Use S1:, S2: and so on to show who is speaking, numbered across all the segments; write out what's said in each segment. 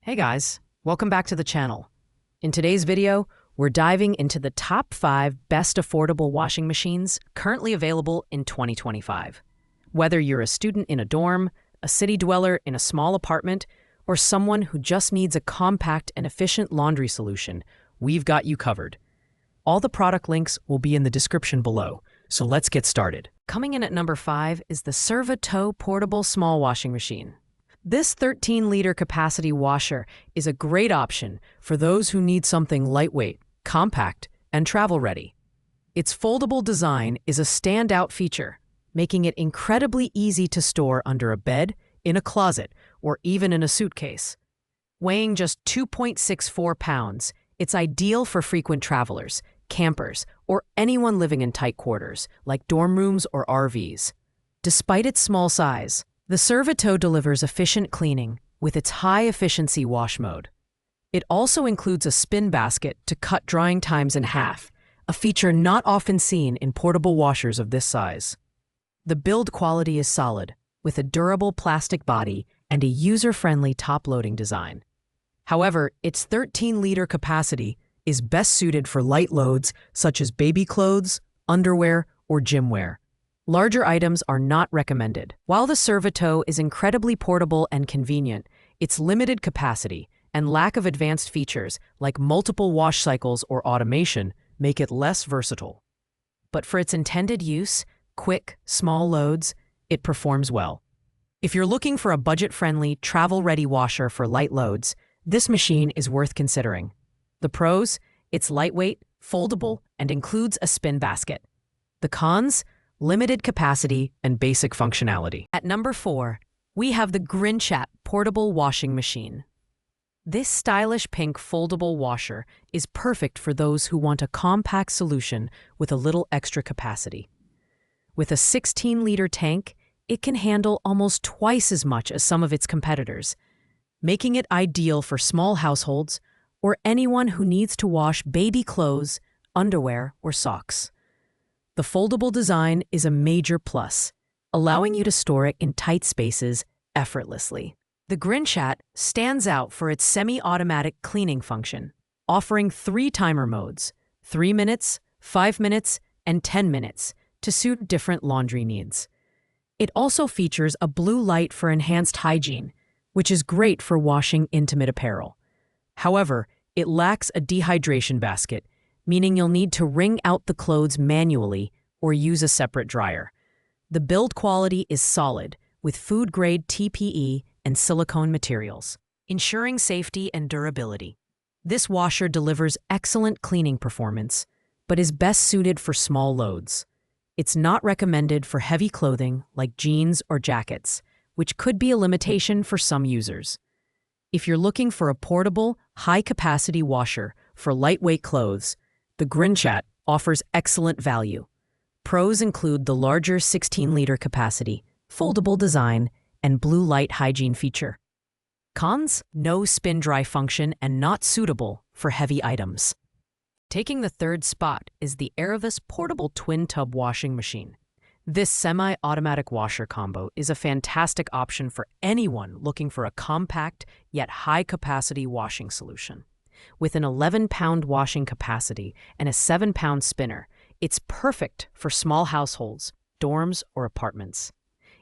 S1: Hey guys, welcome back to the channel. In today's video, we're diving into the top 5 best affordable washing machines currently available in 2025. Whether you're a student in a dorm, a city dweller in a small apartment, or someone who just needs a compact and efficient laundry solution, we've got you covered. All the product links will be in the description below, so let's get started. Coming in at number 5 is the Serva-Tow Portable Small Washing Machine. This 13-liter capacity washer is a great option for those who need something lightweight, compact, and travel-ready. Its foldable design is a standout feature, making it incredibly easy to store under a bed, in a closet, or even in a suitcase. Weighing just 2.64 pounds, it's ideal for frequent travelers, campers, or anyone living in tight quarters, like dorm rooms or RVs. Despite its small size, the Serva-Tow delivers efficient cleaning with its high-efficiency wash mode. It also includes a spin basket to cut drying times in half, a feature not often seen in portable washers of this size. The build quality is solid, with a durable plastic body and a user-friendly top-loading design. However, its 13-liter capacity is best suited for light loads such as baby clothes, underwear, or gym wear. Larger items are not recommended. While the Serva-Tow is incredibly portable and convenient, its limited capacity and lack of advanced features like multiple wash cycles or automation make it less versatile. But for its intended use, quick, small loads, it performs well. If you're looking for a budget-friendly, travel-ready washer for light loads, this machine is worth considering. The pros: it's lightweight, foldable, and includes a spin basket. The cons: limited capacity and basic functionality. At number 4, we have the Grinchat Portable Washing Machine. This stylish pink foldable washer is perfect for those who want a compact solution with a little extra capacity. With a 16-liter tank, it can handle almost twice as much as some of its competitors, making it ideal for small households or anyone who needs to wash baby clothes, underwear, or socks. The foldable design is a major plus, allowing you to store it in tight spaces effortlessly. The Grinchat stands out for its semi-automatic cleaning function, offering 3 timer modes: 3 minutes, 5 minutes, and 10 minutes to suit different laundry needs. It also features a blue light for enhanced hygiene, which is great for washing intimate apparel. However, it lacks a dehydration basket, meaning you'll need to wring out the clothes manually or use a separate dryer. The build quality is solid, with food-grade TPE and silicone materials, ensuring safety and durability. This washer delivers excellent cleaning performance, but is best suited for small loads. It's not recommended for heavy clothing like jeans or jackets, which could be a limitation for some users. If you're looking for a portable, high-capacity washer for lightweight clothes, the Grinchat offers excellent value. Pros include the larger 16-liter capacity, foldable design, and blue light hygiene feature. Cons: no spin-dry function and not suitable for heavy items. Taking the 3rd spot is the Airvis Portable Twin Tub Washing Machine. This semi-automatic washer combo is a fantastic option for anyone looking for a compact yet high-capacity washing solution. With an 11-pound washing capacity and a 7-pound spinner, it's perfect for small households, dorms, or apartments.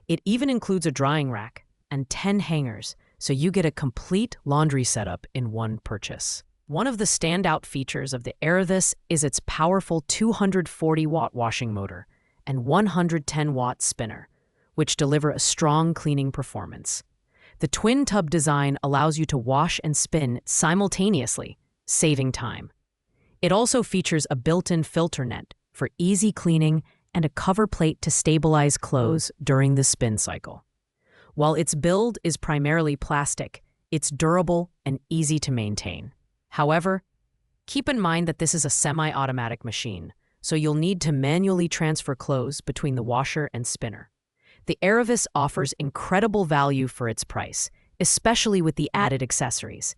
S1: It even includes a drying rack and 10 hangers, so you get a complete laundry setup in one purchase. One of the standout features of the Airvis is its powerful 240-watt washing motor and 110-watt spinner, which deliver a strong cleaning performance. The twin tub design allows you to wash and spin simultaneously, saving time. It also features a built-in filter net for easy cleaning and a cover plate to stabilize clothes during the spin cycle. While its build is primarily plastic, it's durable and easy to maintain. However, keep in mind that this is a semi-automatic machine, so you'll need to manually transfer clothes between the washer and spinner. The Airvis offers incredible value for its price, especially with the added accessories.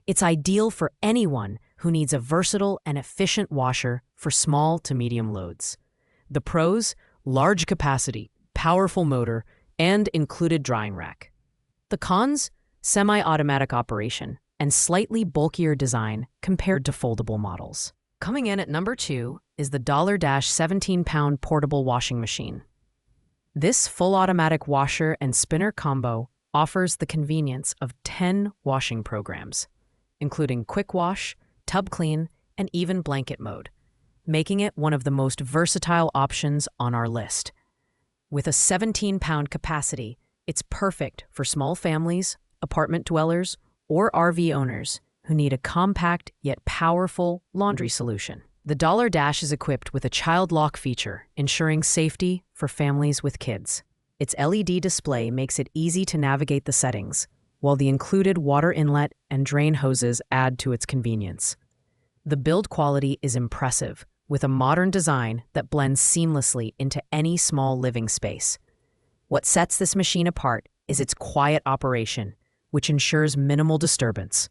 S1: It's ideal for anyone who needs a versatile and efficient washer for small to medium loads. The pros: large capacity, powerful motor, and included drying rack. The cons: semi-automatic operation, and slightly bulkier design compared to foldable models. Coming in at number 2 is the $17-pound portable washing machine. This full automatic washer and spinner combo offers the convenience of 10 washing programs, including quick wash, tub clean, and even blanket mode, making it one of the most versatile options on our list. With a 17-pound capacity, it's perfect for small families, apartment dwellers, or RV owners who need a compact yet powerful laundry solution. The $- is equipped with a child lock feature, ensuring safety for families with kids. Its LED display makes it easy to navigate the settings, while the included water inlet and drain hoses add to its convenience. The build quality is impressive, with a modern design that blends seamlessly into any small living space. What sets this machine apart is its quiet operation, which ensures minimal disturbance.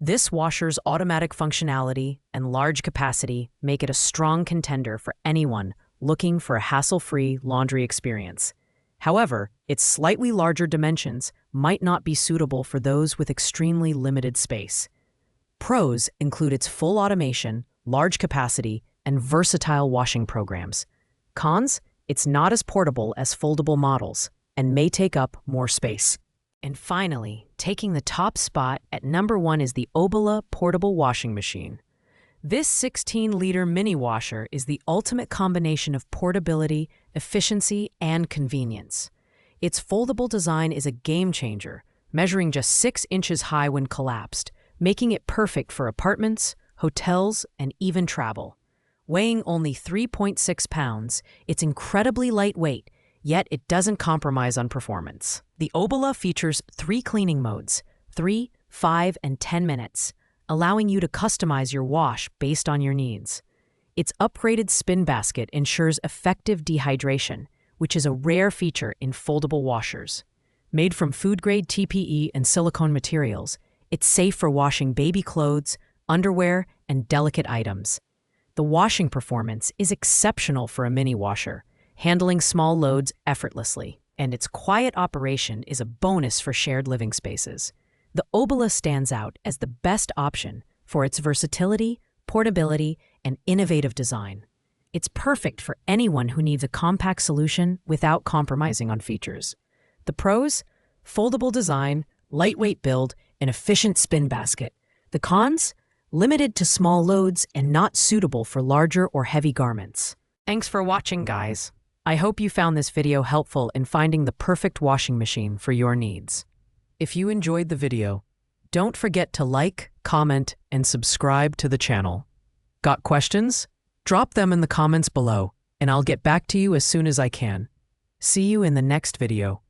S1: This washer's automatic functionality and large capacity make it a strong contender for anyone looking for a hassle-free laundry experience. However, its slightly larger dimensions might not be suitable for those with extremely limited space. Pros include its full automation, large capacity, and versatile washing programs. Cons, it's not as portable as foldable models and may take up more space. And finally, taking the top spot at number 1 is the Obala portable washing machine. This 16-liter mini washer is the ultimate combination of portability, efficiency, and convenience. Its foldable design is a game changer, measuring just 6 inches high when collapsed, making it perfect for apartments, hotels, and even travel. Weighing only 3.6 pounds, it's incredibly lightweight, yet it doesn't compromise on performance. The Obala features 3 cleaning modes, 3, 5, and 10 minutes, allowing you to customize your wash based on your needs. Its upgraded spin basket ensures effective dehydration, which is a rare feature in foldable washers. Made from food-grade TPE and silicone materials, it's safe for washing baby clothes, underwear, and delicate items. The washing performance is exceptional for a mini washer, handling small loads effortlessly, and its quiet operation is a bonus for shared living spaces. The Obala stands out as the best option for its versatility, portability, and innovative design. It's perfect for anyone who needs a compact solution without compromising on features. The pros? Foldable design, lightweight build, and efficient spin basket. The cons? Limited to small loads and not suitable for larger or heavy garments. Thanks for watching, guys. I hope you found this video helpful in finding the perfect washing machine for your needs. If you enjoyed the video, don't forget to like, comment, and subscribe to the channel. Got questions? Drop them in the comments below, and I'll get back to you as soon as I can. See you in the next video.